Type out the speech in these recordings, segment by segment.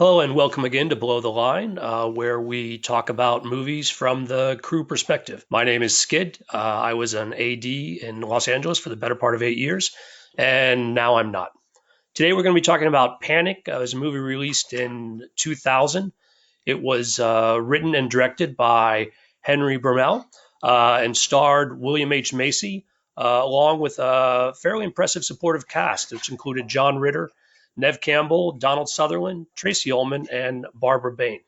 Hello and welcome again to Below the Line, where we talk about movies from the crew perspective. My name is Skid. I was an AD in Los Angeles for the better part of 8 years, and now I'm not. Today we're going to be talking about Panic. It was a movie released in 2000. It was written and directed by Henry Bromell and starred William H. Macy, along with a fairly impressive supportive cast, which included John Ritter, Neve Campbell, Donald Sutherland, Tracey Ullman, and Barbara Bain.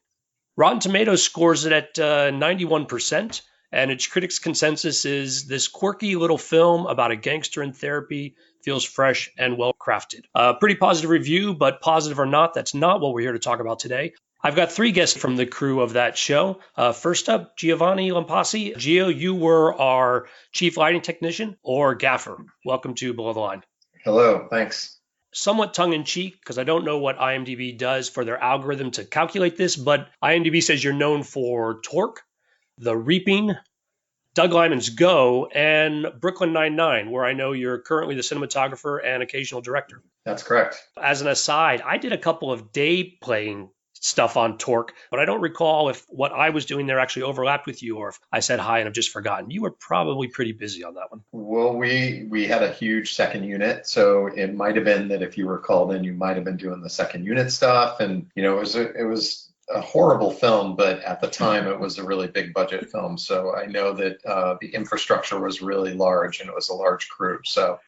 Rotten Tomatoes scores it at 91%, and its critics' consensus is this quirky little film about a gangster in therapy feels fresh and well crafted. Pretty positive review, but positive or not, that's not what we're here to talk about today. I've got three guests from the crew of that show. First up, Giovanni Lampasi. Gio, you were our chief lighting technician or gaffer. Welcome to Below the Line. Hello, thanks. Somewhat tongue-in-cheek, because I don't know what IMDb does for their algorithm to calculate this, but IMDb says you're known for Torque, The Reaping, Doug Liman's Go, and Brooklyn Nine-Nine, where I know you're currently the cinematographer and occasional director. That's correct. As an aside, I did a couple of day-playing stuff on Torque, but I don't recall if what I was doing there actually overlapped with you or if I said hi and I've just forgotten. You were probably pretty busy on that one. Well, we had a huge second unit, so it might have been that if you were called in, you might have been doing the second unit stuff, and it was a horrible film, but at the time it was a really big budget film. So I know that the infrastructure was really large and it was a large crew. So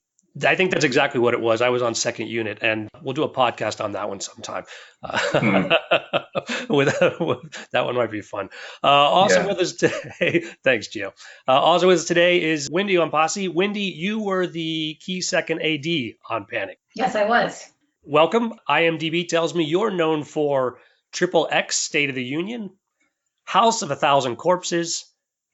I think that's exactly what it was. I was on second unit, and we'll do a podcast on that one sometime. That one might be fun. With us today, thanks, Gio. Also with us today is Wendy Lampasi. Wendy, you were the key second AD on Panic. Yes, I was. Welcome. IMDb tells me you're known for Triple X State of the Union, House of a Thousand Corpses,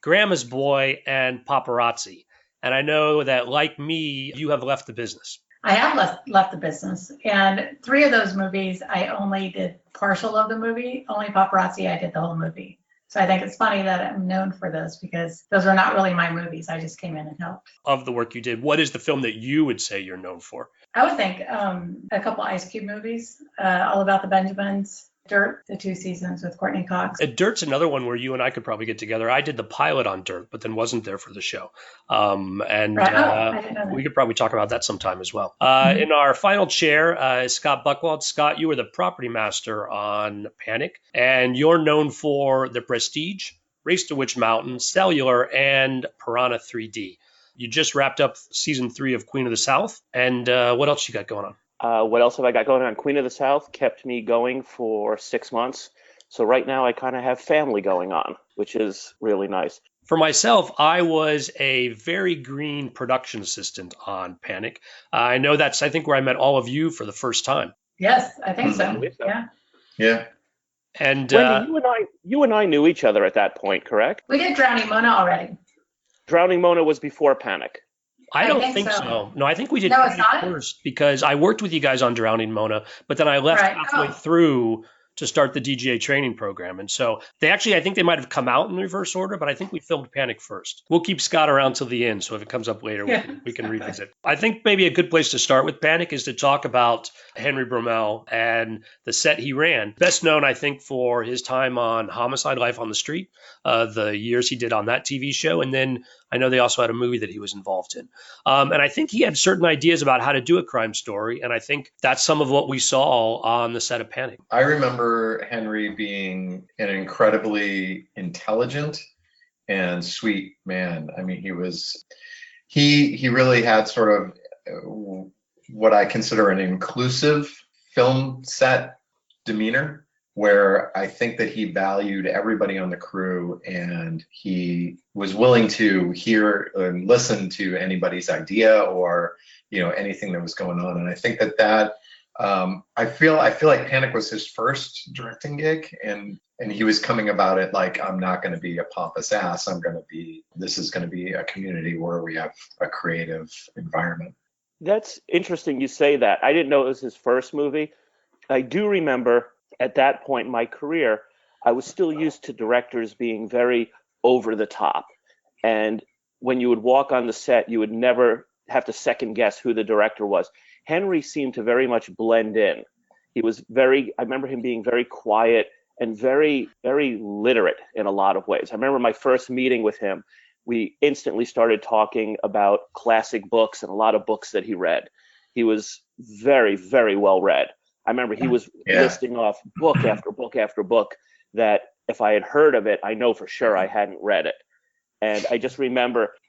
Grandma's Boy, and Paparazzi. And I know that, like me, you have left the business. I have left the business. And 3 of those movies, I only did partial of the movie. Only Paparazzi, I did the whole movie. So I think it's funny that I'm known for those because those are not really my movies. I just came in and helped. Of the work you did, what is the film that you would say you're known for? I would think a couple Ice Cube movies, All About the Benjamins, Dirt, the 2 seasons with Courtney Cox. Dirt's another one where you and I could probably get together. I did the pilot on Dirt, but then wasn't there for the show. I didn't know that. We could probably talk about that sometime as well. In our final chair is Scott Buchwald. Scott, you were the property master on Panic, and you're known for The Prestige, Race to Witch Mountain, Cellular, and Piranha 3D. You just wrapped up season 3 of Queen of the South, and what else you got going on? What else have I got going on? Queen of the South kept me going for 6 months. So right now I kind of have family going on, which is really nice. For myself, I was a very green production assistant on Panic. I know I think where I met all of you for the first time. Yes, I think so. Yeah. Yeah. And Wendy, you and I knew each other at that point, correct? We did Drowning Mona already. Drowning Mona was before Panic. I don't think so. No, I think we did Panic first because I worked with you guys on Drowning Mona, but then I left halfway through to start the DGA training program. And so I think they might have come out in reverse order, but I think we filmed Panic first. We'll keep Scott around till the end. So if it comes up later, we can revisit. I think maybe a good place to start with Panic is to talk about Henry Bromell and the set he ran. Best known, I think, for his time on Homicide: Life on the Street, the years he did on that TV show. And then I know they also had a movie that he was involved in. And I think he had certain ideas about how to do a crime story. And I think that's some of what we saw on the set of Panic. I remember Henry being an incredibly intelligent and sweet man. I mean, he really had sort of what I consider an inclusive film set demeanor, where I think that he valued everybody on the crew and he was willing to hear and listen to anybody's idea or, anything that was going on. And I think that I feel like Panic was his first directing gig, and he was coming about it like, I'm not going to be a pompous ass. This is going to be a community where we have a creative environment. That's interesting you say that. I didn't know it was his first movie. I do remember at that point in my career, I was still used to directors being very over the top. And when you would walk on the set, you would never have to second guess who the director was. Henry seemed to very much blend in. He was I remember him being very quiet and very, very literate in a lot of ways. I remember my first meeting with him, we instantly started talking about classic books and a lot of books that he read. He was very, very well read. I remember he was listing off book after book after book that if I had heard of it, I know for sure I hadn't read it. And I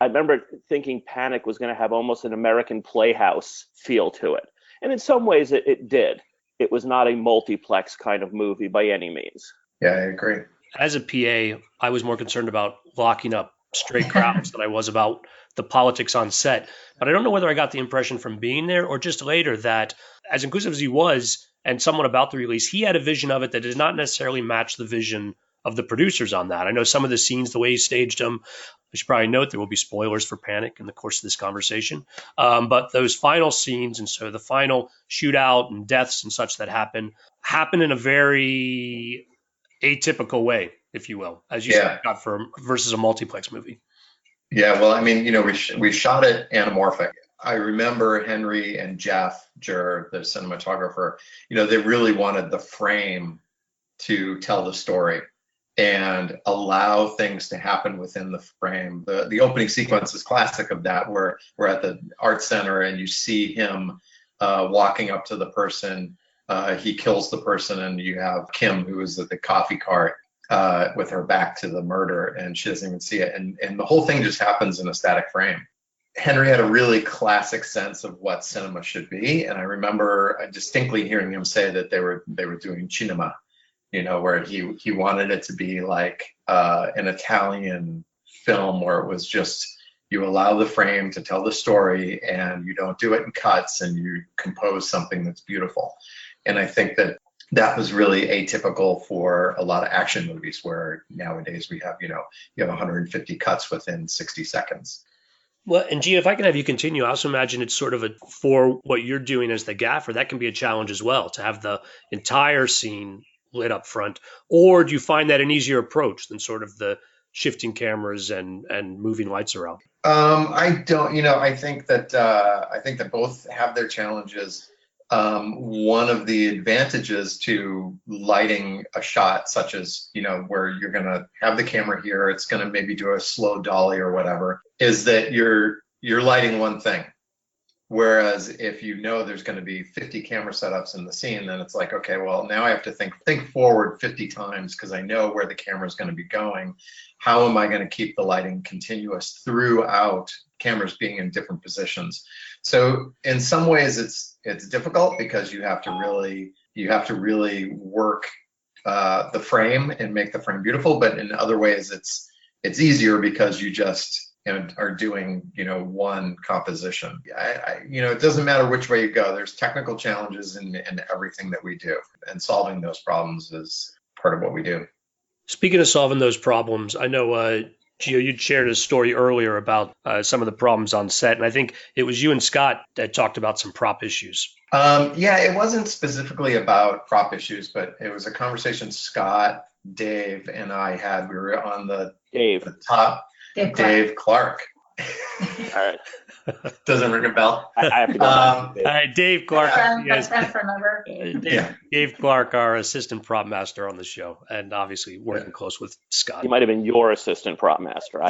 remember thinking Panic was going to have almost an American Playhouse feel to it. And in some ways it did. It was not a multiplex kind of movie by any means. Yeah, I agree. As a PA, I was more concerned about locking up stray crowds than I was about the politics on set. But I don't know whether I got the impression from being there or just later that as inclusive as he was and somewhat about the release, he had a vision of it that did not necessarily match the vision of the producers on that. I know some of the scenes, the way he staged them, I should probably note there will be spoilers for Panic in the course of this conversation. But those final scenes, and so the final shootout and deaths and such that happen in a very atypical way, if you will, as you said, versus a multiplex movie. Yeah, well, I mean, we shot it anamorphic. I remember Henry and Jeff Jur, the cinematographer, they really wanted the frame to tell the story and allow things to happen within the frame. The opening sequence is classic of that, where we're at the art center and you see him walking up to the person. He kills the person, and you have Kim, who is at the coffee cart with her back to the murder, and she doesn't even see it. And the whole thing just happens in a static frame. Henry had a really classic sense of what cinema should be, and I remember distinctly hearing him say that they were doing cinema, where he wanted it to be like an Italian film where it was just you allow the frame to tell the story and you don't do it in cuts and you compose something that's beautiful. And I think that was really atypical for a lot of action movies where nowadays we have, you have 150 cuts within 60 seconds. Well, and Gia, if I can have you continue, I also imagine it's sort of for what you're doing as the gaffer, that can be a challenge as well, to have the entire scene lit up front. Or do you find that an easier approach than sort of the shifting cameras and moving lights around? I don't, I think that both have their challenges. One of the advantages to lighting a shot, such as, where you're going to have the camera here, it's going to maybe do a slow dolly or whatever, is that you're lighting one thing. Whereas if there's going to be 50 camera setups in the scene, then it's like, okay, well, now I have to think forward 50 times because I know where the camera is going to be going. How am I going to keep the lighting continuous throughout, cameras being in different positions? So in some ways it's difficult because you have to really work the frame and make the frame beautiful. But in other ways it's easier because you just are doing one composition. It doesn't matter which way you go. There's technical challenges in everything that we do, and solving those problems is part of what we do. Speaking of solving those problems, I know Gio, you'd shared a story earlier about some of the problems on set, and I think it was you and Scott that talked about some prop issues. It wasn't specifically about prop issues, but it was a conversation Scott, Dave, and I had. We were on the top. Dave Clark. All right. Doesn't ring a bell. I have to go. Dave Clark. Yes. Remember. Dave Clark, our assistant prop master on the show, and obviously working close with Scott. He might have been your assistant prop master.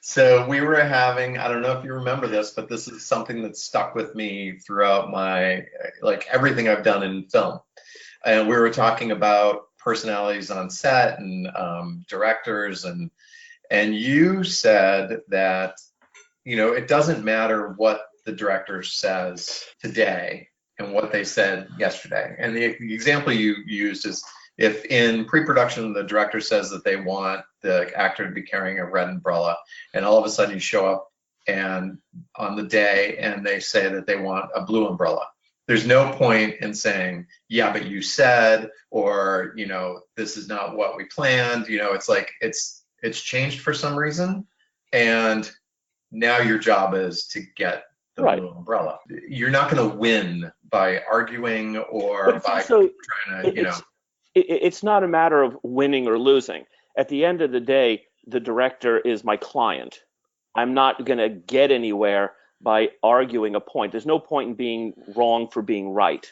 So we were having, I don't know if you remember this, but this is something that stuck with me throughout my, everything I've done in film. And we were talking about personalities on set and directors, and you said that it doesn't matter what the director says today and what they said yesterday. And the example you used is if in pre-production the director says that they want the actor to be carrying a red umbrella, and all of a sudden you show up and on the day and they say that they want a blue umbrella. There's no point in saying, yeah, but you said, or, this is not what we planned. It's like, it's changed for some reason. And now your job is to get the blue umbrella. You're not going to win by arguing or by trying to, It's not a matter of winning or losing. At the end of the day, the director is my client. I'm not going to get anywhere by arguing a point. There's no point in being wrong for being right.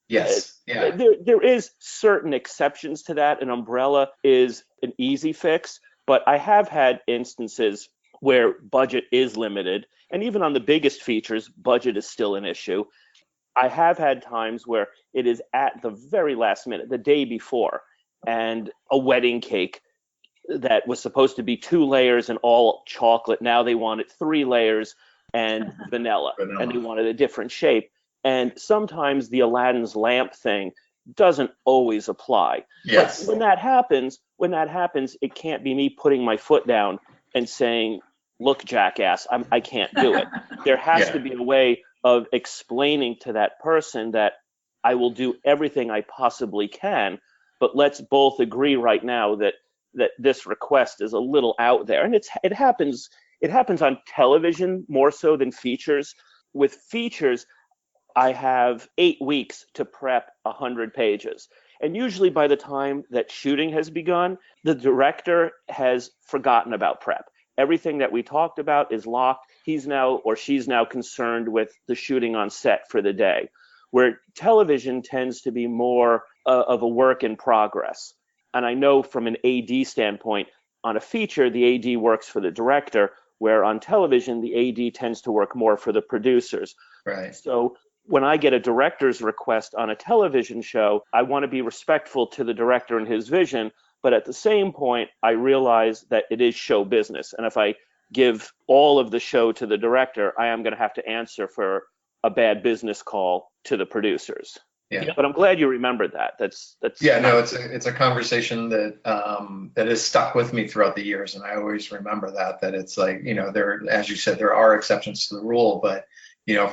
Yes. Yeah. There is certain exceptions to that. An umbrella is an easy fix, but I have had instances where budget is limited, and even on the biggest features, budget is still an issue. I have had times where it is at the very last minute, the day before, and a wedding cake that was supposed to be 2 layers and all chocolate. Now they wanted 3 layers and vanilla, and they wanted a different shape. And sometimes the Aladdin's lamp thing doesn't always apply. Yes. But when that happens, it can't be me putting my foot down and saying, "Look, jackass, I can't do it." There has to be a way of explaining to that person that I will do everything I possibly can, but let's both agree right now that this request is a little out there. And it happens on television more so than features. With features, I have 8 weeks to prep 100 pages. And usually by the time that shooting has begun, the director has forgotten about prep. Everything that we talked about is locked. He's now or she's now concerned with the shooting on set for the day, where television tends to be more of a work in progress. And I know from an AD standpoint, on a feature, the AD works for the director, where on television, the AD tends to work more for the producers. Right. So when I get a director's request on a television show, I want to be respectful to the director and his vision. But at the same point, I realize that it is show business. And if I give all of the show to the director, I am going to have to answer for a bad business call to the producers. Yeah. But I'm glad you remembered that. That's Yeah, no, it's a conversation that that has stuck with me throughout the years, and I always remember that it's like, there, as you said, there are exceptions to the rule, but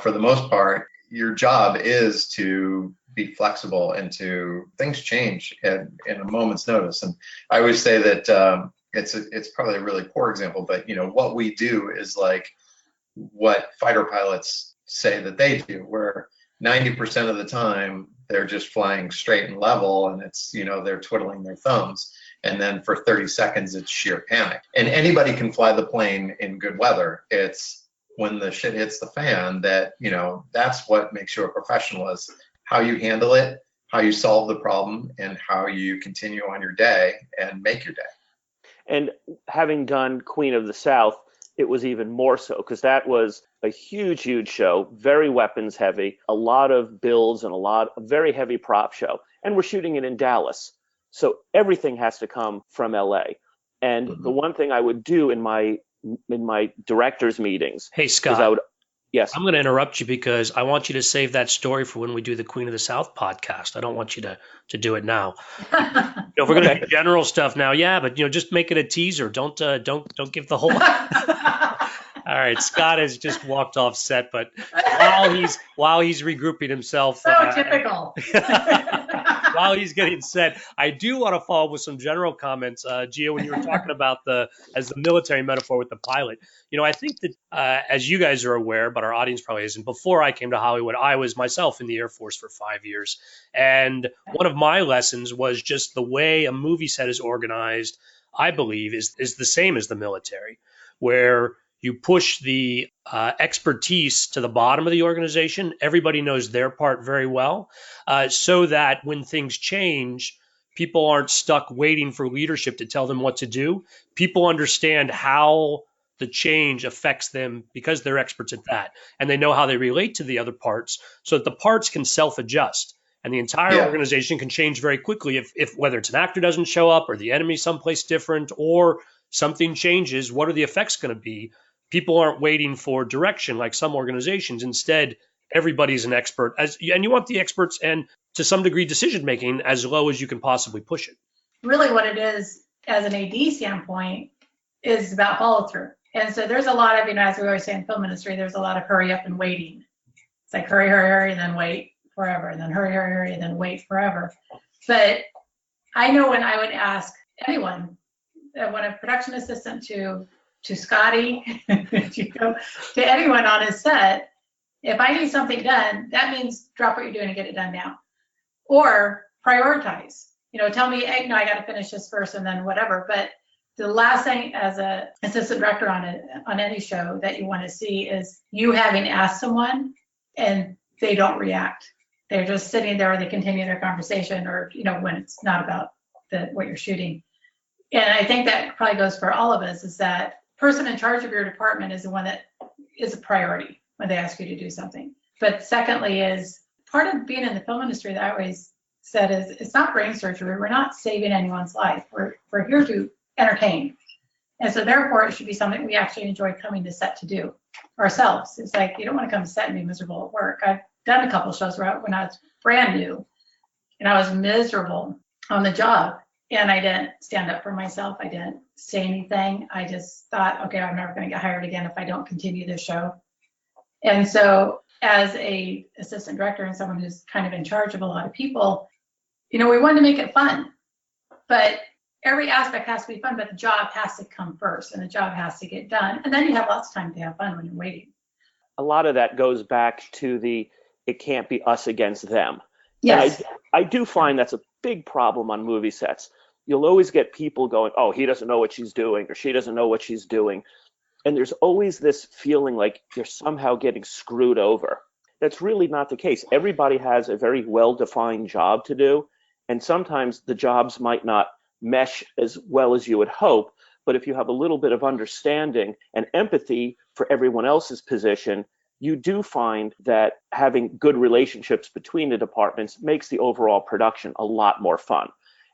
for the most part, your job is to be flexible and things change in a moment's notice. And I always say that it's probably a really poor example, but what we do is like what fighter pilots say that they do, where 90% of the time they're just flying straight and level, and it's they're twiddling their thumbs, and then for 30 seconds it's sheer panic. And anybody can fly the plane in good weather. It's when the shit hits the fan that that's what makes you a professional, is how you handle it, how you solve the problem, and how you continue on your day and make your day. And having done Queen of the South, it was even more so, because that was a huge show, very weapons heavy, a lot of builds and a very heavy prop show. And we're shooting it in Dallas. So everything has to come from LA. And the one thing I would do in my directors meetings. Hey, Scott. Yes. I'm going to interrupt you because I want you to save that story for when we do the Queen of the South podcast. I don't want you to do it now. If we're going to do general stuff now, yeah, but just make it a teaser. Don't give the whole. All right, Scott has just walked off set, but while he's regrouping himself, so typical. While he's getting set, I do want to follow up with some general comments, Gio, when you were talking about as the military metaphor with the pilot. I think that as you guys are aware, but our audience probably isn't, before I came to Hollywood, I was myself in the Air Force for 5 years. And one of my lessons was just the way a movie set is organized, I believe, is the same as the military, where you push the expertise to the bottom of the organization. Everybody knows their part very well, so that when things change, people aren't stuck waiting for leadership to tell them what to do. People understand how the change affects them because they're experts at that, and they know how they relate to the other parts, so that the parts can self-adjust. And the entire organization can change very quickly if whether it's an actor doesn't show up or the enemy someplace different or something changes. What are the effects going to be? People aren't waiting for direction like some organizations. Instead, everybody's an expert, and you want the experts and to some degree decision-making as low as you can possibly push it. Really what it is, as an AD standpoint, is about follow-through. And so there's a lot of, as we always say in film industry, there's a lot of hurry up and waiting. It's like hurry, and then wait forever, and then hurry, and then wait forever. But I know when I would ask anyone, when a production assistant to Scotty, to anyone on his set, if I need something done, that means drop what you're doing and get it done now. Or prioritize. Tell me, hey, no, I got to finish this first and then whatever. But the last thing as a assistant director on any show that you want to see is you having asked someone and they don't react. They're just sitting there, or they continue their conversation, or, when it's not about what you're shooting. And I think that probably goes for all of us, is that person in charge of your department is the one that is a priority when they ask you to do something. But secondly is part of being in the film industry that I always said is it's not brain surgery. We're not saving anyone's life. We're here to entertain. And so therefore it should be something we actually enjoy coming to set to do ourselves. It's like, you don't want to come to set and be miserable at work. I've done a couple of shows when I was brand new and I was miserable on the job, and I didn't stand up for myself. I didn't say anything. I just thought, okay, I'm never going to get hired again if I don't continue this show. And so as a assistant director and someone who's kind of in charge of a lot of people, we wanted to make it fun, but every aspect has to be fun, but the job has to come first and the job has to get done. And then you have lots of time to have fun when you're waiting. A lot of that goes back to it can't be us against them. Yes. And I do find that's a big problem on movie sets. You'll always get people going, oh, he doesn't know what she's doing, or she doesn't know what she's doing. And there's always this feeling like you're somehow getting screwed over. That's really not the case. Everybody has a very well-defined job to do, and sometimes the jobs might not mesh as well as you would hope, but if you have a little bit of understanding and empathy for everyone else's position, you do find that having good relationships between the departments makes the overall production a lot more fun.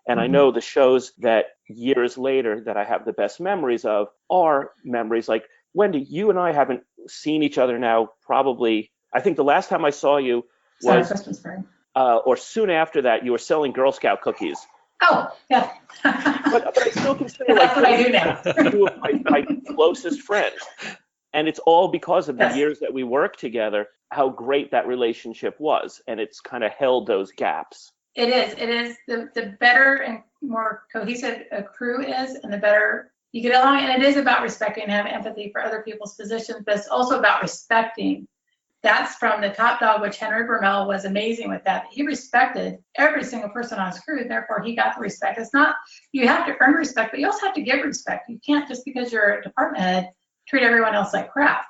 And I know the shows that years later that I have the best memories of are memories like, Wendy, you and I haven't seen each other now probably, I think the last time I saw you was Christmas break. Or soon after that, you were selling Girl Scout cookies. Oh, yeah. But I still consider That's what I do now. two of my closest friends. And it's all because of the Yes. years that we worked together, how great that relationship was. And it's kind of held those gaps. It is. The better and more cohesive a crew is, and the better you get along. And it is about respecting and having empathy for other people's positions, but it's also about respecting. That's from the top dog, which Henry Vermel was amazing with that. He respected every single person on his crew, therefore he got the respect. It's not, you have to earn respect, but you also have to give respect. You can't, just because you're a department head, treat everyone else like crap.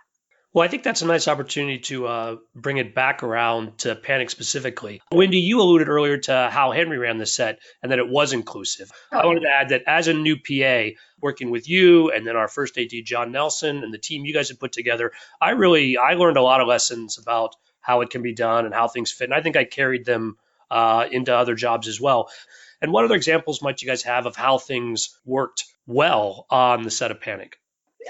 Well, I think that's a nice opportunity to bring it back around to Panic specifically. Wendy, you alluded earlier to how Henry ran the set and that it was inclusive. I wanted to add that as a new PA, working with you and then our first AD, John Nelson, and the team you guys have put together, I learned a lot of lessons about how it can be done and how things fit. And I think I carried them into other jobs as well. And what other examples might you guys have of how things worked well on the set of Panic?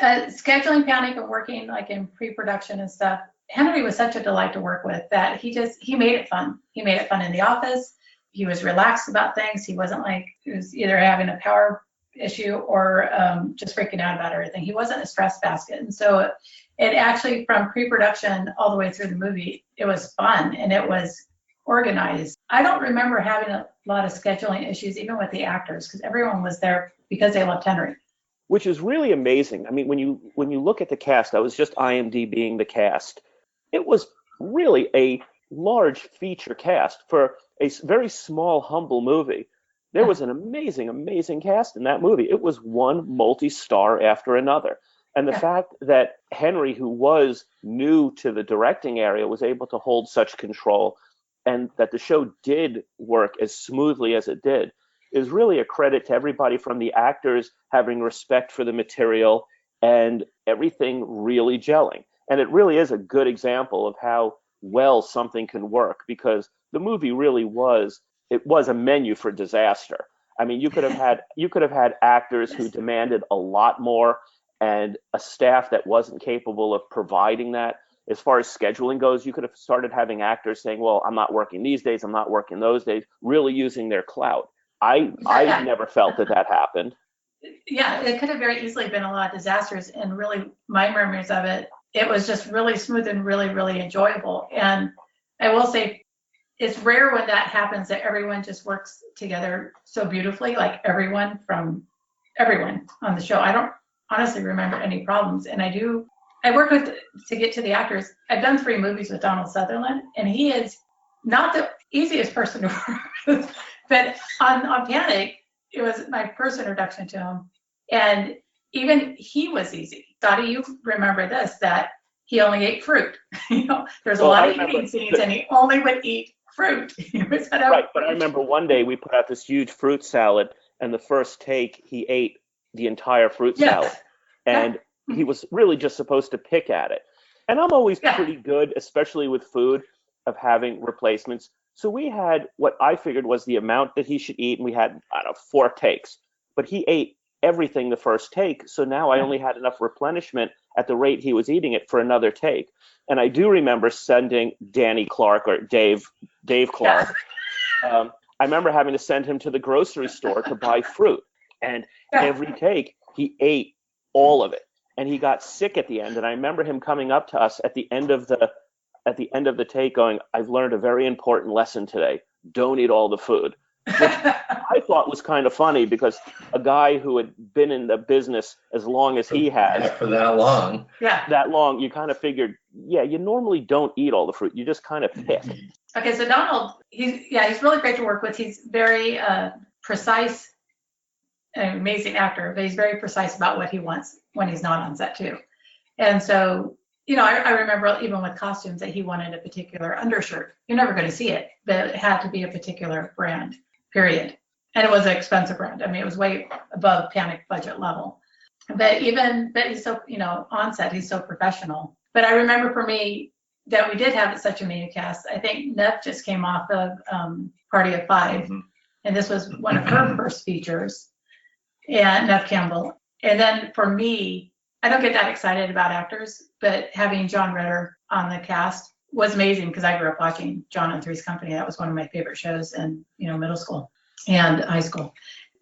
Scheduling Panic and working like in pre-production and stuff, Henry was such a delight to work with that he made it fun. He made it fun in the office. He was relaxed about things. He wasn't like, he was either having a power issue or just freaking out about everything. He wasn't a stress basket. And so it actually, from pre-production all the way through the movie, it was fun and it was organized. I don't remember having a lot of scheduling issues, even with the actors, because everyone was there because they loved Henry. Which is really amazing. I mean, when you look at the cast, I was just IMDbing the cast. It was really a large feature cast for a very small, humble movie. There was an amazing, amazing cast in that movie. It was one multi-star after another. And the fact that Henry, who was new to the directing area, was able to hold such control, and that the show did work as smoothly as it did, is really a credit to everybody, from the actors having respect for the material and everything really gelling. And it really is a good example of how well something can work, because the movie really was a menu for disaster. I mean, you could have had actors who demanded a lot more and a staff that wasn't capable of providing that. As far as scheduling goes, you could have started having actors saying, well, I'm not working these days, I'm not working those days, really using their clout. I never felt that happened. Yeah, it could have very easily been a lot of disasters. And really, my memories of it, it was just really smooth and really, really enjoyable. And I will say, it's rare when that happens, that everyone just works together so beautifully, like everyone on the show. I don't honestly remember any problems. And I work with, to get to the actors, I've done 3 movies with Donald Sutherland, and he is not the easiest person to work with. But on Panic, it was my first introduction to him. And even he was easy. Dottie, you remember this, that he only ate fruit. There's a lot of eating scenes, and he only would eat fruit. He was set Right, up but I fruit. remember one day we put out this huge fruit salad, and the first take he ate the entire fruit salad, Yeah. and he was really just supposed to pick at it. And I'm always Yeah. pretty good, especially with food, of having replacements. So we had what I figured was the amount that he should eat, and we had, I don't know, 4 takes. But he ate everything the first take, so now I only had enough replenishment at the rate he was eating it for another take. And I do remember sending Danny Clark or Dave Clark. I remember having to send him to the grocery store to buy fruit, and every take he ate all of it, and he got sick at the end. And I remember him coming up to us at the end of the take, going, "I've learned a very important lesson today. Don't eat all the food," which I thought was kind of funny because a guy who had been in the business as long as he has, for that long, you kind of figured, you normally don't eat all the fruit. You just kind of pick. Okay, so Donald, he's really great to work with. He's very precise, an amazing actor, but he's very precise about what he wants when he's not on set too. And so, I remember even with costumes that he wanted a particular undershirt. You're never going to see it, but it had to be a particular brand, period. And it was an expensive brand. I mean, it was way above Panic budget level. But he's so, on set, he's so professional. But I remember for me, that we did have such a menu cast. I think Neve just came off of Party of Five, and this was one of her first features, and Neve Campbell. And then for me, I don't get that excited about actors, but having John Ritter on the cast was amazing because I grew up watching John and Three's Company. That was one of my favorite shows in middle school and high school.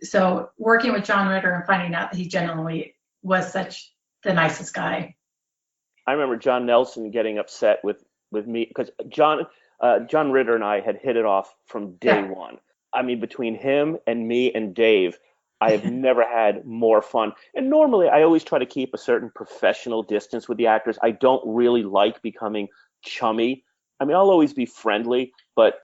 So working with John Ritter and finding out that he genuinely was such the nicest guy. I remember John Nelson getting upset with me because John Ritter and I had hit it off from day one. I mean, between him and me and Dave, I have never had more fun. And normally I always try to keep a certain professional distance with the actors. I don't really like becoming chummy. I mean, I'll always be friendly, but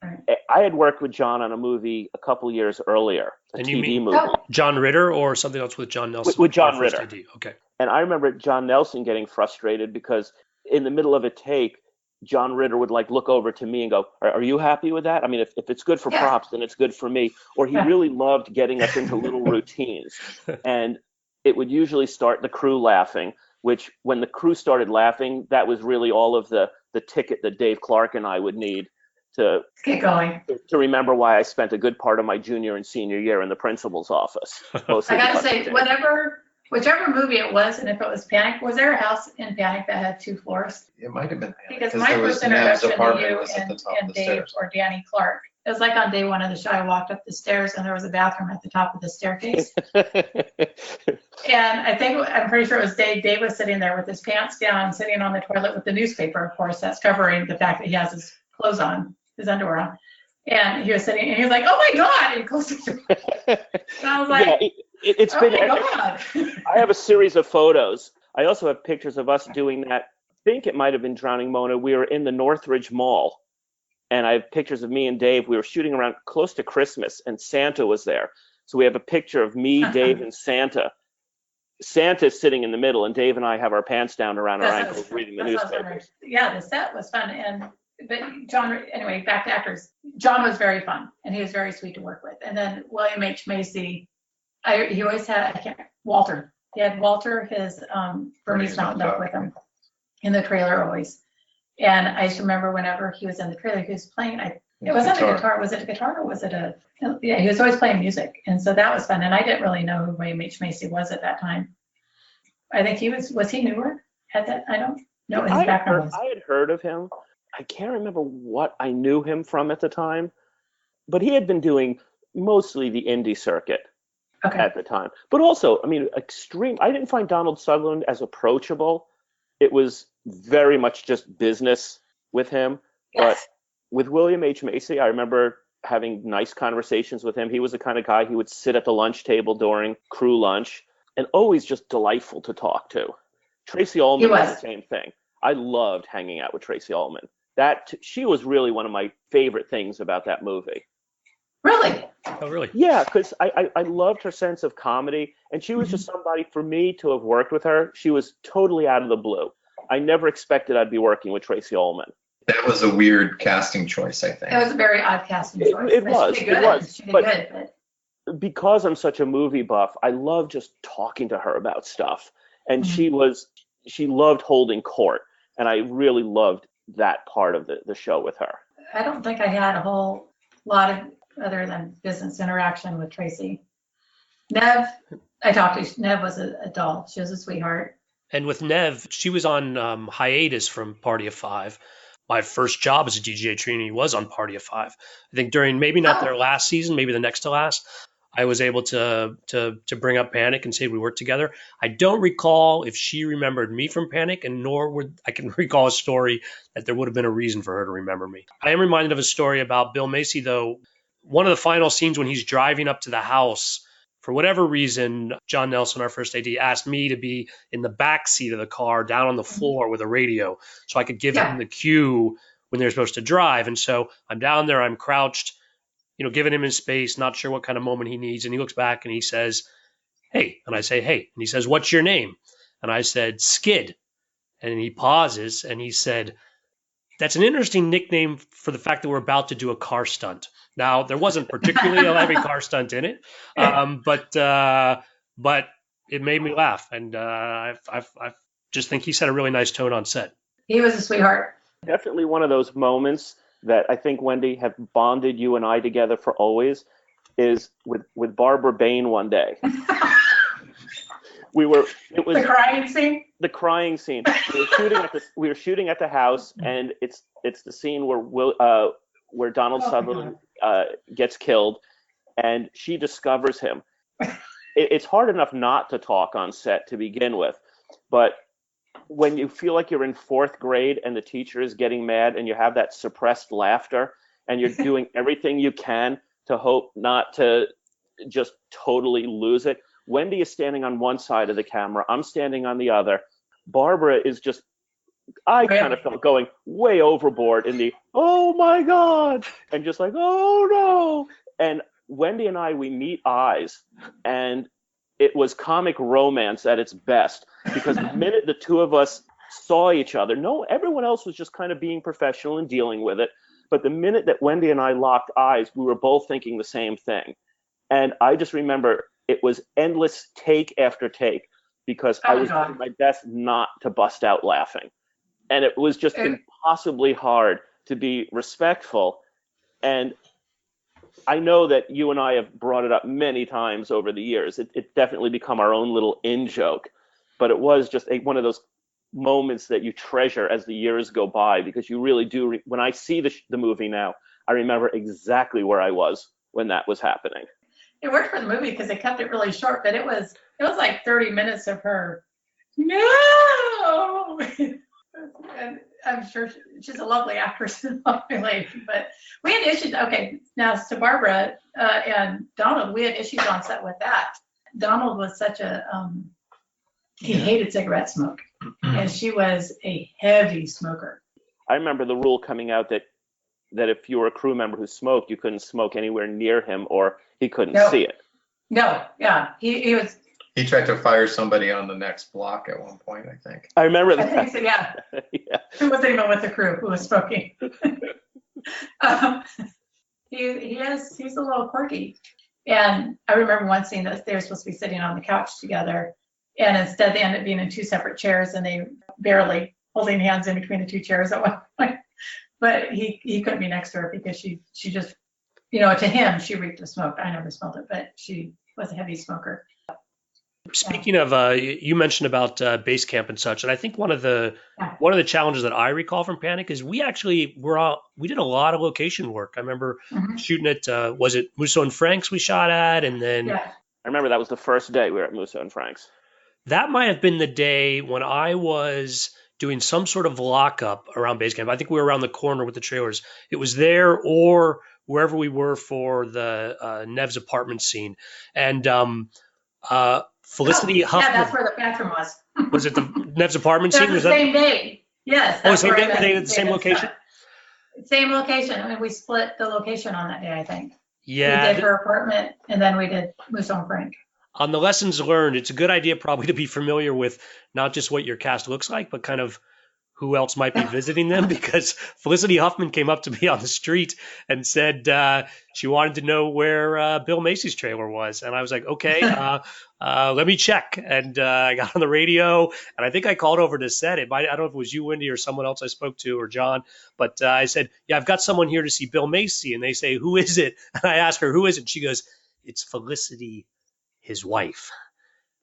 I had worked with John on a movie a couple years earlier, And TV you mean movie. John Ritter or something else with John Nelson? With John Ritter. AD. Okay. And I remember John Nelson getting frustrated because in the middle of a take, John Ritter would look over to me and go, are you happy with that? I mean, if it's good for props, then it's good for me. Or he really loved getting us into little routines. And it would usually start the crew laughing, which when the crew started laughing, that was really all of the ticket that Dave Clark and I would need to get going. To remember why I spent a good part of my junior and senior year in the principal's office. I gotta say, whichever movie it was, and if it was Panic, was there a house in Panic that had 2 floors? it might have been Because my first introduction to you and Dave stairs. or Danny Clark, it was like on day 1 of the show, I walked up the stairs and there was a bathroom at the top of the staircase. And I'm pretty sure it was Dave. Dave was sitting there with his pants down, sitting on the toilet with the newspaper, of course, that's covering the fact that he has his clothes on, his underwear on. And he was sitting, and he was like, "Oh my God!" And he closed the door. And I was like, it's "Oh been. my God!" I have a series of photos. I also have pictures of us doing that. I think it might have been Drowning Mona. We were in the Northridge Mall, and I have pictures of me and Dave. We were shooting around close to Christmas, and Santa was there. So we have a picture of me, Dave, and Santa. Santa's sitting in the middle, and Dave and I have our pants down around our ankles reading the newspapers. Yeah, the set was fun. But John, anyway, back to actors. John was very fun, and he was very sweet to work with. And then William H. Macy, he always had, Walter. He had Walter, his Burmese Mountain Duck with him in the trailer always. And I just remember whenever he was in the trailer, he was playing, it wasn't a guitar. Was it a guitar or was it he was always playing music. And so that was fun. And I didn't really know who William H. Macy was at that time. I think was he newer at that? I don't know what his background was. I had heard of him. I can't remember what I knew him from at the time, but he had been doing mostly the indie circuit at the time. But also, I mean, I didn't find Donald Sutherland as approachable. It was very much just business with him. Yes. But with William H. Macy, I remember having nice conversations with him. He was the kind of guy who would sit at the lunch table during crew lunch and always just delightful to talk to. Tracey Ullman was the same thing. I loved hanging out with Tracey Ullman. She was really one of my favorite things about that movie. Really? Oh, really? Yeah, because I loved her sense of comedy, and she was just somebody, for me to have worked with her, she was totally out of the blue. I never expected I'd be working with Tracey Ullman. That was a weird casting choice, I think. It was a very odd casting choice. It was. She did good. She did But good, but because I'm such a movie buff, I love just talking to her about stuff. And Mhm. she loved holding court. And I really loved that part of the show with her. I don't think I had a whole lot of other than business interaction with Tracey. Neve, I talked to. Neve was a doll. She was a sweetheart. And with Neve, she was on hiatus from Party of Five. My first job as a DJ trainee was on Party of Five. I think during maybe not their Oh, last season, maybe the next to last, I was able to bring up Panic and say we worked together. I don't recall if she remembered me from Panic, and nor would I can recall a story that there would have been a reason for her to remember me. I am reminded of a story about Bill Macy, though. One of the final scenes when he's driving up to the house, for whatever reason, John Nelson, our first AD, asked me to be in the back seat of the car down on the floor with a radio so I could give him yeah. the cue when they're supposed to drive. And so I'm down there, I'm crouched, giving him his space, not sure what kind of moment he needs. And he looks back and he says, "Hey." And I say, "Hey." And he says, "What's your name?" And I said, "Skid." And he pauses and he said, "That's an interesting nickname for the fact that we're about to do a car stunt." Now, there wasn't particularly a heavy car stunt in it, but it made me laugh. And I just think he set a really nice tone on set. He was a sweetheart. Definitely one of those moments that I think, Wendy, have bonded you and I together for always is with Barbara Bain one day. It was The crying scene. the crying scene. We were shooting at the house, and it's the scene where Donald Oh my Sutherland God. gets killed, and she discovers him. It's hard enough not to talk on set to begin with, but when you feel like you're in fourth grade and the teacher is getting mad and you have that suppressed laughter and you're doing everything you can to hope not to just totally lose it. Wendy is standing on one side of the camera. I'm standing on the other. Barbara is just, I kind of felt going way overboard in the, oh my God, and just like, oh no. And Wendy and I, we meet eyes, and it was comic romance at its best, because the minute the two of us saw each other, no, everyone else was just kind of being professional and dealing with it. But the minute that Wendy and I locked eyes, we were both thinking the same thing. And I just remember it was endless take after take, because I Oh my was God. doing my best not to bust out laughing. And it was just impossibly hard to be respectful. And I know that you and I have brought it up many times over the years. It's definitely become our own little in-joke. But it was just one of those moments that you treasure as the years go by, because you really do. When I see the movie now, I remember exactly where I was when that was happening. It worked for the movie because they kept it really short, but it was like 30 minutes of her. No. And I'm sure she's a lovely actress and lovely lady, but we had issues. Okay, now to Barbara and Donald, we had issues on set with that. Donald was such a he hated cigarette smoke, and she was a heavy smoker. I remember the rule coming out that if you were a crew member who smoked, you couldn't smoke anywhere near him, or he couldn't see it. No, yeah, he was. He tried to fire somebody on the next block at one point, I think. I remember I that. think so, yeah. Yeah. Who wasn't even with the crew who was smoking. He's a little quirky. And I remember one scene that they were supposed to be sitting on the couch together, and instead they ended up being in two separate chairs, and they barely holding hands in between the two chairs at one point. But he couldn't be next to her because she just, to him, she reeked of smoke. I never smelled it, but she was a heavy smoker. Speaking of, you mentioned about base camp and such, and I think one of the challenges that I recall from Panic is we did a lot of location work. I remember shooting at was it Musso and Frank's we shot at, and then Yeah. I remember that was the first day we were at Musso and Frank's. That might have been the day when I was doing some sort of lockup around base camp. I think we were around the corner with the trailers. It was there or wherever we were for the Neve's apartment scene, and Felicity Huffman. Yeah, that's where the bathroom was. Was it the Neve's apartment scene? Was the same day. Yes. Oh, same day? Were they at the same location? Same location. I mean, we split the location on that day, I think. Yeah. We did her apartment, and then we did Musso and Frank. On the lessons learned, it's a good idea probably to be familiar with not just what your cast looks like, but kind of who else might be visiting them because Felicity Huffman came up to me on the street and said she wanted to know where Bill Macy's trailer was. And I was like, okay, let me check. And I got on the radio, and I think I called over to set. I don't know if it was you, Wendy, or someone else I spoke to, or John, but I said, yeah, I've got someone here to see Bill Macy. And they say, who is it? And I asked her, who is it? She goes, it's Felicity, his wife.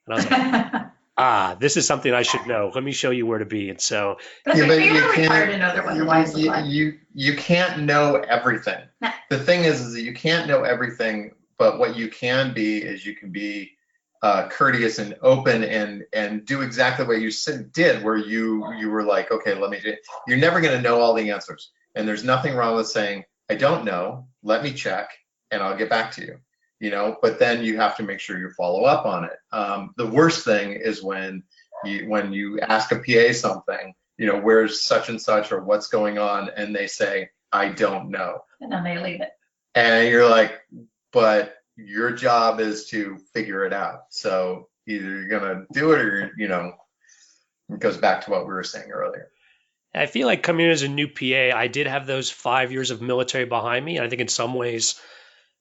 And I was like, this is something I should know. Let me show you where to be. And so, but Yeah, but you you were can't- required to know there was a wife supply. You can't know everything. No. The thing is that you can't know everything, but what you can be is you can be courteous and open and do exactly what you did, where you were like, okay, let me do it. You're never going to know all the answers, and there's nothing wrong with saying, I don't know, let me check, and I'll get back to you. But then you have to make sure you follow up on it. The worst thing is when you ask a PA something, where's such and such, or what's going on, and they say, I don't know. And then they leave it. And you're like, but your job is to figure it out. So either you're gonna do it, or it goes back to what we were saying earlier. I feel like coming in as a new PA, I did have those 5 years of military behind me. And I think in some ways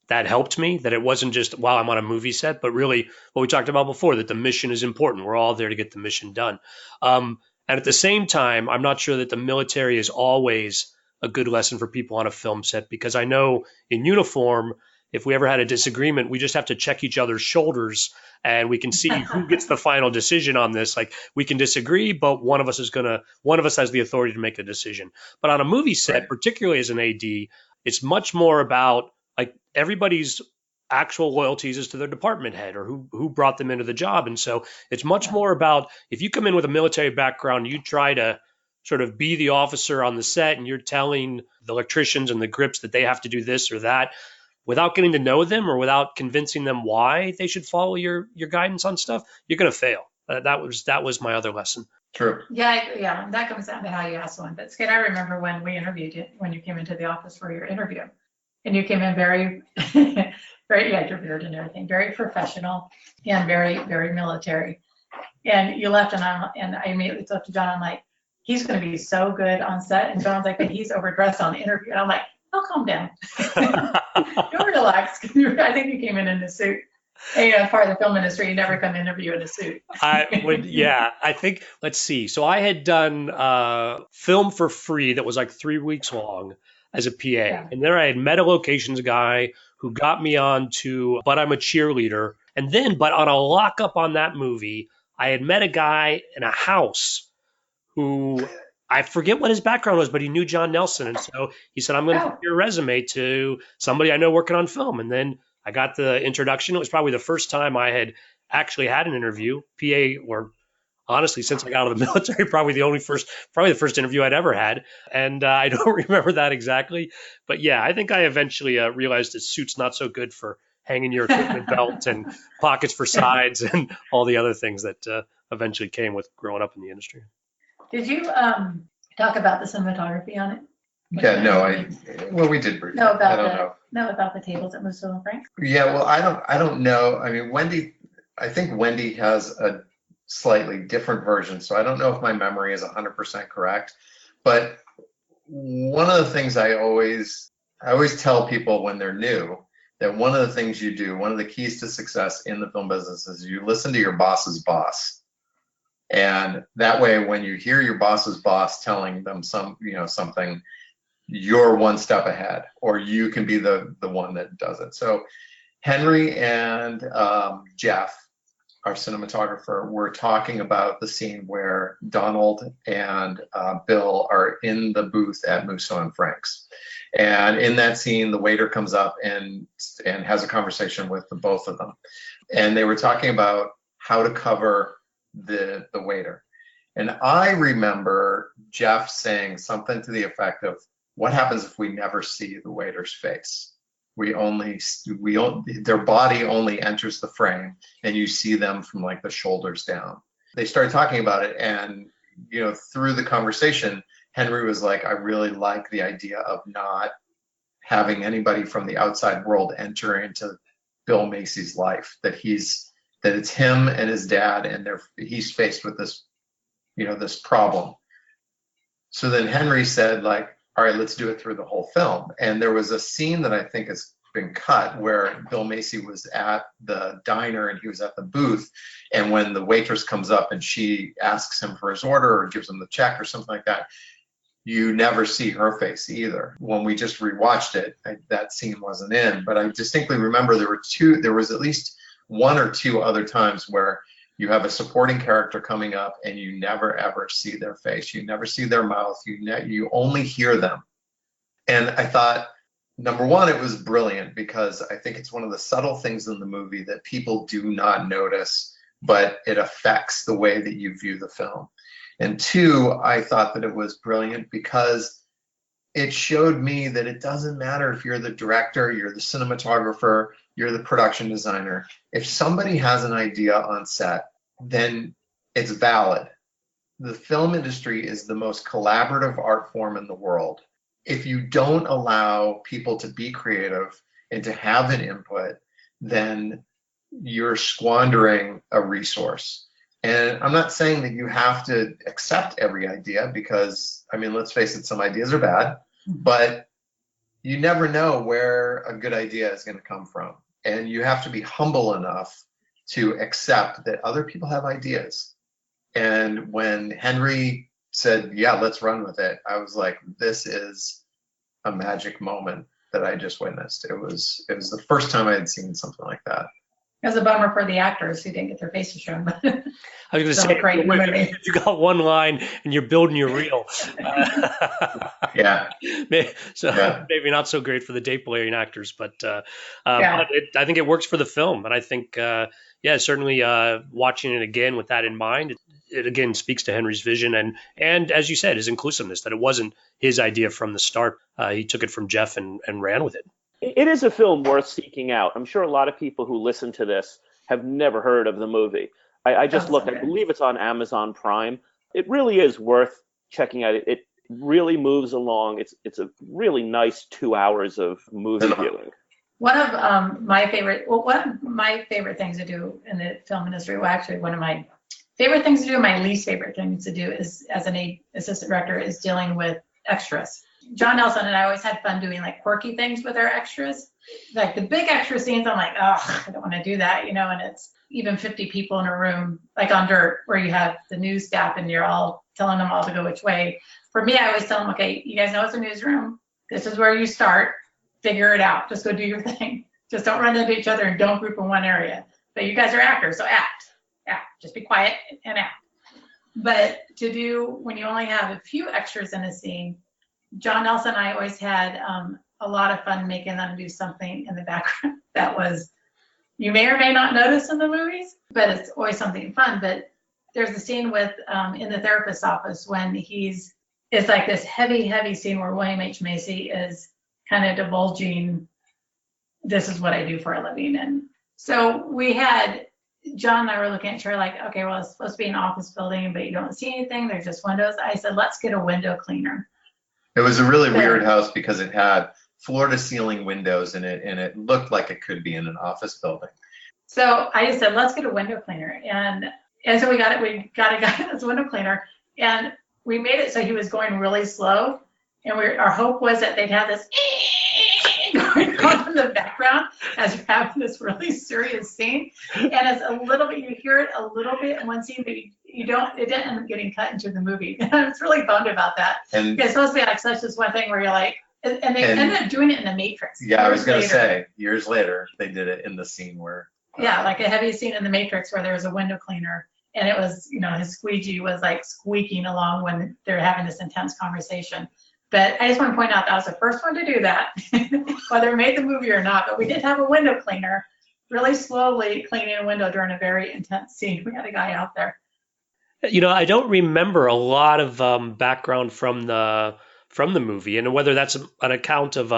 that helped me, that it wasn't just, wow, I'm on a movie set, but really what we talked about before, that the mission is important. We're all there to get the mission done. And at the same time, I'm not sure that the military is always a good lesson for people on a film set, because I know in uniform, if we ever had a disagreement, we just have to check each other's shoulders and we can see who gets the final decision on this. Like, we can disagree, but one of us has the authority to make the decision. But on a movie set, Right. particularly as an AD, it's much more about like everybody's actual loyalties as to their department head or who brought them into the job. And so it's much more about, if you come in with a military background, you try to sort of be the officer on the set and you're telling the electricians and the grips that they have to do this or that, without getting to know them or without convincing them why they should follow your guidance on stuff, you're going to fail. That was my other lesson. True. Yeah, that comes down to how you ask one. But Skid, I remember when we interviewed you, when you came into the office for your interview, and you came in very, very, yeah, your beard and everything, very professional and very, very military. And you left, and I immediately talked to John. I'm like, he's going to be so good on set. And John's like, but he's overdressed on the interview. And I'm like, oh, calm down. Don't relax. I think you came in a suit. And part of the film industry, you never come interview in a suit. I think, let's see. So I had done film for free that was like 3 weeks long as a PA. Yeah. And there I had met a locations guy who got me on to But I'm a Cheerleader. And then, but on a lockup on that movie, I had met a guy in a house who, I forget what his background was, but he knew John Nelson. And so he said, I'm going to give your resume to somebody I know working on film. And then I got the introduction. It was probably the first time I had actually had an interview, PA, or honestly, since I got out of the military, probably the first interview I'd ever had. And I don't remember that exactly. But yeah, I think I eventually realized a suit's not so good for hanging your equipment belt and pockets for sides and all the other things that eventually came with growing up in the industry. Did you talk about the cinematography on it? Yeah, no, we did briefly. No, about the tables at Musso and Frank? Yeah, well, I don't know. I mean, I think Wendy has a slightly different version, so I don't know if my memory is 100% correct. But one of the things I always tell people when they're new, that one of the things you do, one of the keys to success in the film business is you listen to your boss's boss. And that way, when you hear your boss's boss telling them something, you're one step ahead, or you can be the one that does it. So Henry and Jeff, our cinematographer, were talking about the scene where Donald and Bill are in the booth at Musso and Frank's. And in that scene, the waiter comes up and has a conversation with the both of them. And they were talking about how to cover the waiter. And I remember Jeff saying something to the effect of, what happens if we never see the waiter's face? Their body only enters the frame and you see them from like the shoulders down. They started talking about it, and through the conversation, Henry was like, I really like the idea of not having anybody from the outside world enter into Bill Macy's life, that it's him and his dad, and he's faced with this, this problem. So then Henry said, like, all right, let's do it through the whole film. And there was a scene that I think has been cut where Bill Macy was at the diner and he was at the booth. And when the waitress comes up and she asks him for his order or gives him the check or something like that, you never see her face either. When we just rewatched it, that scene wasn't in. But I distinctly remember there was at least one or two other times where you have a supporting character coming up and you never ever see their face. You never see their mouth. You only hear them. And I thought, number one, it was brilliant because I think it's one of the subtle things in the movie that people do not notice, but it affects the way that you view the film. And two, I thought that it was brilliant because it showed me that it doesn't matter if you're the director, you're the cinematographer, you're the production designer. If somebody has an idea on set, then it's valid. The film industry is the most collaborative art form in the world. If you don't allow people to be creative and to have an input, then you're squandering a resource. And I'm not saying that you have to accept every idea because, I mean, let's face it, some ideas are bad, but you never know where a good idea is going to come from. And you have to be humble enough to accept that other people have ideas. And when Henry said, yeah, let's run with it, I was like, this is a magic moment that I just witnessed. It was the first time I had seen something like that. It was a bummer for the actors who didn't get their faces shown. But I was going to say, if you got one line and you're building your reel. Yeah. So maybe not so great for the tape playing actors, but I think it works for the film. And I think, certainly watching it again with that in mind, it again speaks to Henry's vision and as you said, his inclusiveness, that it wasn't his idea from the start. He took it from Jeff and ran with it. It is a film worth seeking out. I'm sure a lot of people who listen to this have never heard of the movie. I just looked. I believe it's on Amazon Prime. It really is worth checking out. It really moves along. It's a really nice 2 hours of movie viewing. One of my favorite things to do in the film industry, well, actually one of my favorite things to do, my least favorite things to do is, as an assistant director, is dealing with extras. John Nelson and I always had fun doing like quirky things with our extras. Like the big extra scenes, I'm like, oh, I don't want to do that, and it's even 50 people in a room, like on Dirt, where you have the news staff and you're all telling them all to go which way. For me, I always tell them, okay, you guys know it's a newsroom. This is where you start. Figure it out. Just go do your thing. Just don't run into each other and don't group in one area. But you guys are actors, so act. Just be quiet and act. But to do, when you only have a few extras in a scene, John Nelson and I always had a lot of fun making them do something in the background that was, you may or may not notice in the movies, but it's always something fun. But there's a scene with, in the therapist's office when it's like this heavy scene where William H. Macy is kind of divulging, this is what I do for a living. And so John and I were looking at each other like, okay, well, it's supposed to be an office building, but you don't see anything. There's just windows. I said, let's get a window cleaner. It was a really weird house because it had floor-to-ceiling windows in it, and it looked like it could be in an office building. So I just said, let's get a window cleaner. And so we got a guy that's a window cleaner, and we made it so he was going really slow. And our hope was that they'd have this going on in the background as you're having this really serious scene. And it's a little bit, you hear it a little bit in one scene, but it didn't end up getting cut into the movie. I was really bummed about that. And it's supposed to be like such this one thing where you're like, and they ended up doing it in The Matrix. Yeah, I was going to say, years later, they did it in the scene where. Like a heavy scene in The Matrix where there was a window cleaner. And it was, his squeegee was like squeaking along when they're having this intense conversation. But I just want to point out that I was the first one to do that, whether it made the movie or not. But we did have a window cleaner, really slowly cleaning a window during a very intense scene. We had a guy out there. I don't remember a lot of background from the movie, and whether that's an account of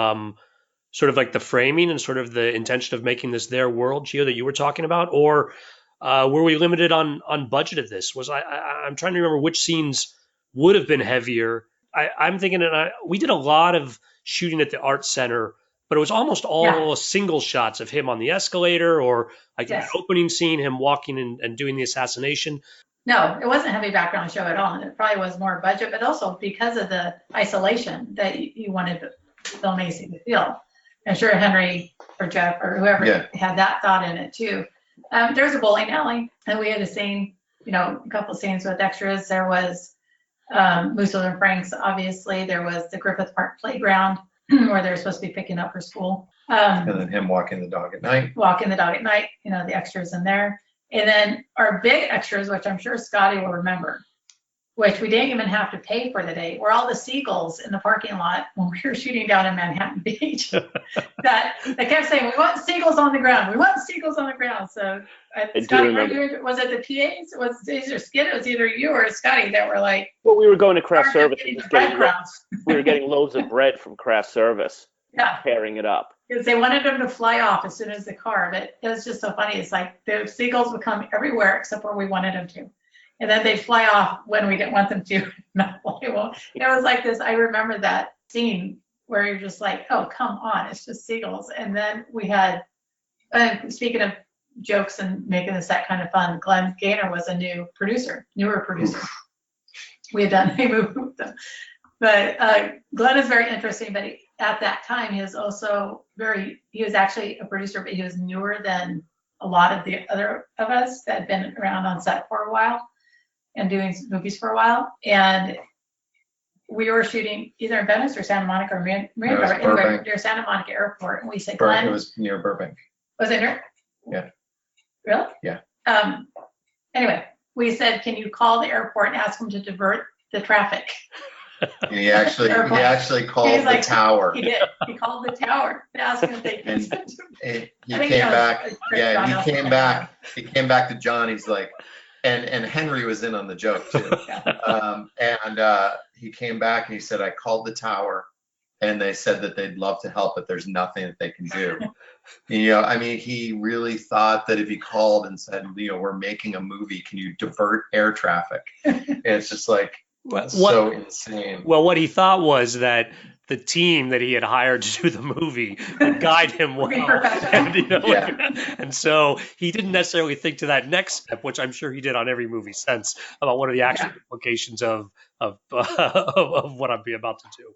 sort of like the framing and sort of the intention of making this their world, Gio, that you were talking about, or were we limited on budget of this? I'm trying to remember which scenes would have been heavier. I'm thinking we did a lot of shooting at the art center, but it was almost all single shots of him on the escalator or like the opening scene, him walking and doing the assassination. No, it wasn't a heavy background show at all. And it probably was more budget, but also because of the isolation that you wanted to film Macy to feel. I'm sure Henry or Jeff or whoever had that thought in it too. There was a bowling alley, and we had a scene, a couple scenes with extras. There was Moose and Frank's, obviously. There was the Griffith Park playground where they were supposed to be picking up for school. And then him walking the dog at night. The extras in there. And then our big extras, which I'm sure Scotty will remember, which we didn't even have to pay for the day, were all the seagulls in the parking lot when we were shooting down in Manhattan Beach. that they kept saying, "We want seagulls on the ground. We want seagulls on the ground." So, Scotty, was it the PAs? Was it either Skid? It was either you or Scotty that were like. Well, we were going to craft service. We were getting loaves of bread from craft service. Yeah. Pairing it up. Because they wanted them to fly off as soon as the car, but it was just so funny. It's like the seagulls would come everywhere except where we wanted them to. And then they'd fly off when we didn't want them to. Not fly well. It was like this. I remember that scene where you're just like, oh, come on, it's just seagulls. And then we had, speaking of jokes and making the set kind of fun, Glenn Gaynor was a newer producer. We had done a movie with them. But Glenn is very interesting, but at that time, he was actually a producer, but he was newer than a lot of the other of us that had been around on set for a while and doing movies for a while. And we were shooting either in Venice or Santa Monica or anywhere near Santa Monica Airport. And we said, Glenn. It was near Burbank. Was it near? Yeah. Really? Yeah. Anyway, we said, can you call the airport and ask them to divert the traffic? He actually called the tower. He did. He called the tower to ask him if they could. He came back. Yeah, he came back. He came back to John. He's like, and Henry was in on the joke too. He came back and he said, I called the tower, and they said that they'd love to help, but there's nothing that they can do. He really thought that if he called and said, we're making a movie, can you divert air traffic? And it's just like. So insane. Well, what he thought was that the team that he had hired to do the movie would guide him well. And so he didn't necessarily think to that next step, which I'm sure he did on every movie since, about what are the actual implications of what I'm about to do.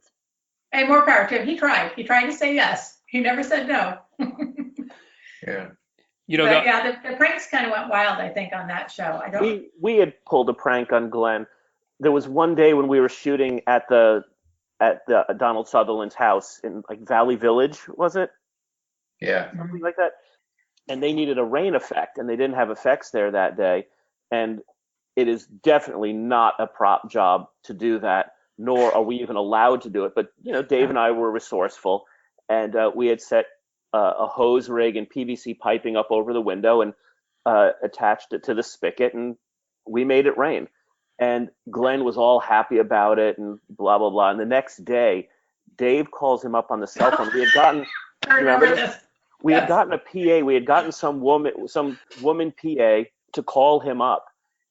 And more power to him. He tried. He tried to say yes. He never said no. Yeah. The pranks kind of went wild, I think, on that show. We had pulled a prank on Glenn. There was one day when we were shooting at the Donald Sutherland's house in like Valley Village, was it? Yeah. Something like that. And they needed a rain effect, and they didn't have effects there that day. And it is definitely not a prop job to do that, nor are we even allowed to do it. But Dave and I were resourceful, and we had set a hose rig and PVC piping up over the window and attached it to the spigot, and we made it rain. And Glenn was all happy about it and blah, blah, blah. And the next day, Dave calls him up on the cell phone. We had gotten, we had gotten a PA. We had gotten some woman PA to call him up.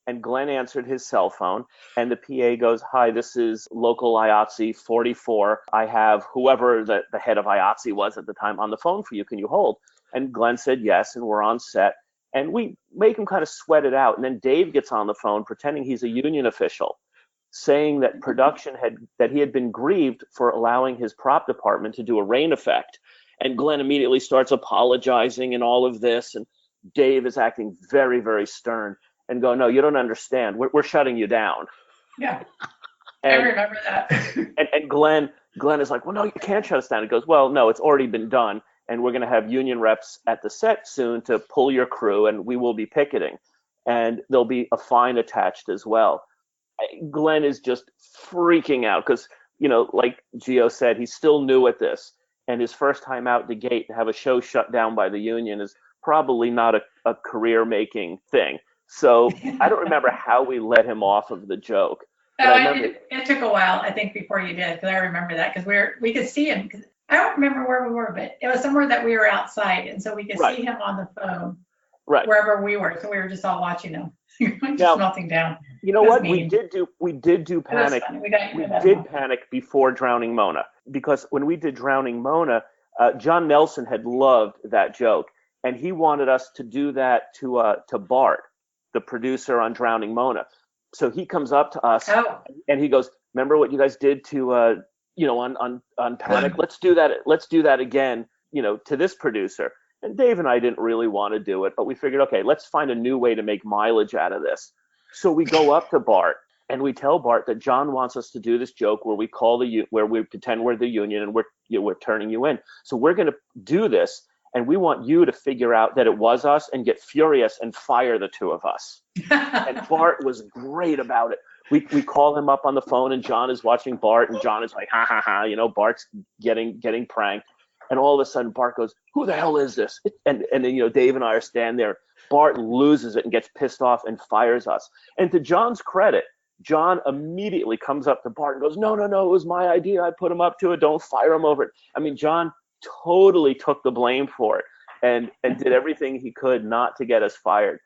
And Glenn answered his cell phone. And the PA goes, hi, this is local IATSE 44. I have whoever the head of IATSE was at the time on the phone for you. Can you hold? And Glenn said yes, and we're on set. And we make him kind of sweat it out. And then Dave gets on the phone pretending he's a union official, saying that that he had been grieved for allowing his prop department to do a rain effect. And Glenn immediately starts apologizing and all of this. And Dave is acting very, very stern and going, no, you don't understand. We're shutting you down. Yeah, I remember that. And Glenn is like, well, no, you can't shut us down. He goes, well, no, it's already been done. And we're going to have union reps at the set soon to pull your crew, and we will be picketing. And there'll be a fine attached as well. Glenn is just freaking out because, like Gio said, he's still new at this. And his first time out the gate to have a show shut down by the union is probably not a career-making thing. So I don't remember how we let him off of the joke. It took a while, I think, before you did, because I remember that, because we could see him. I don't remember where we were, but it was somewhere that we were outside, and so we could see him on the phone wherever we were. So we were just all watching him, just melting down. You know what? We did do panic. We did panic before Drowning Mona, because when we did Drowning Mona, John Nelson had loved that joke, and he wanted us to do that to Bart, the producer on Drowning Mona. So he comes up to us Oh, and he goes, "Remember what you guys did to on Panic? Let's do that. Let's do that again, to this producer." And Dave and I didn't really want to do it, but we figured, okay, let's find a new way to make mileage out of this. So we go up to Bart and we tell Bart that John wants us to do this joke where we where we pretend we're the union and we're turning you in. So we're going to do this, and we want you to figure out that it was us and get furious and fire the two of us. And Bart was great about it. We call him up on the phone, and John is watching Bart, and John is like, ha ha ha, Bart's getting pranked. And all of a sudden Bart goes, "Who the hell is this?" And then, Dave and I are standing there. Bart loses it and gets pissed off and fires us. And to John's credit, John immediately comes up to Bart and goes, no, it was my idea. I put him up to it. Don't fire him over it. I mean, John totally took the blame for it and did everything he could not to get us fired.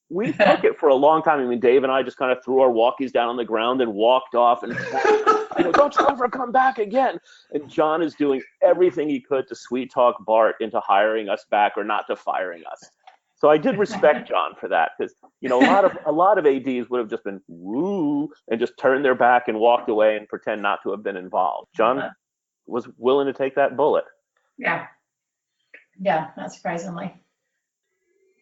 We took it for a long time. I mean, Dave and I just kind of threw our walkies down on the ground and walked off and, "Don't you ever come back again." And John is doing everything he could to sweet talk Bart into hiring us back or not to firing us. So I did respect John for that, because a lot of ADs would have just been woo and just turned their back and walked away and pretend not to have been involved. John was willing to take that bullet. yeah, not surprisingly.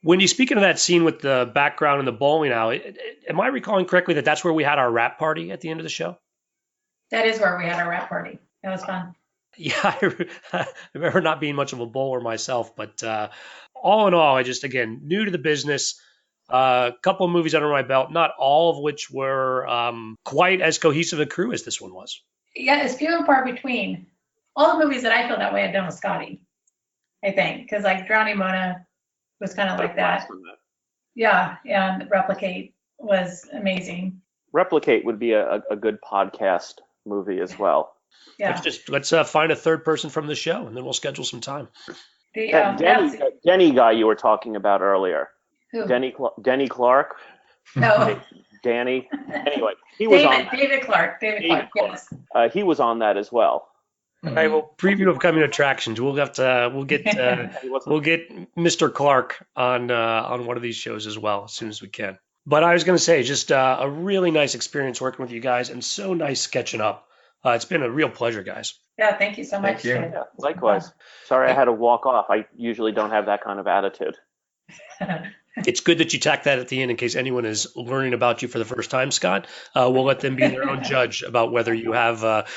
When you speak of that scene with the background and the bowling alley, am I recalling correctly that that's where we had our rap party at the end of the show? That is where we had our rap party. That was fun. Yeah, I remember not being much of a bowler myself, but all in all, I just, again, new to the business, a couple of movies under my belt, not all of which were quite as cohesive a crew as this one was. Yeah, it's few and far between. All the movies that I feel that way I've done with Scotty, I think, because like Drowning Mona was kind of like that. Yeah, and Replicate was amazing. Replicate would be a good podcast movie as well. Yeah. Let's find a third person from the show, and then we'll schedule some time. That Denny guy you were talking about earlier. Who? Denny Clark. No. Danny. Anyway, he was on that. David Clark. Yes. He was on that as well. All right, well, preview of coming attractions. We'll get Mr. Clark on one of these shows as well as soon as we can. But I was going to say, just a really nice experience working with you guys, and so nice sketching up. It's been a real pleasure, guys. Yeah, thank you so much. Thank you. Yeah, likewise. Sorry I had to walk off. I usually don't have that kind of attitude. It's good that you tack that at the end in case anyone is learning about you for the first time, Scott. We'll let them be their own judge about whether you have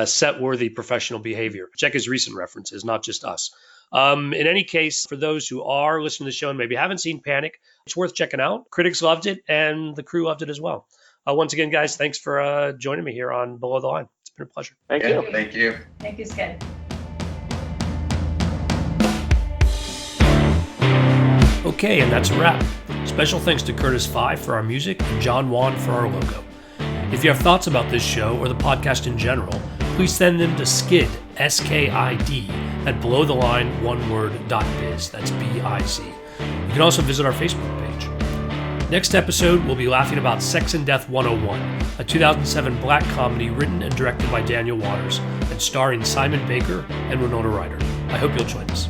set-worthy professional behavior. Check his recent references, not just us. In any case, for those who are listening to the show and maybe haven't seen Panic, it's worth checking out. Critics loved it, and the crew loved it as well. Once again, guys, thanks for joining me here on Below the Line. It's been a pleasure. Thank you. Thank you. Thank you, Skid. Okay, and that's a wrap. Special thanks to Curtis Fye for our music and John Wan for our logo. If you have thoughts about this show or the podcast in general, please send them to skid, S-K-I-D, at belowtheline.biz. That's B-I-Z. You can also visit our Facebook page. Next episode, we'll be laughing about Sex and Death 101, a 2007 black comedy written and directed by Daniel Waters and starring Simon Baker and Winona Ryder. I hope you'll join us.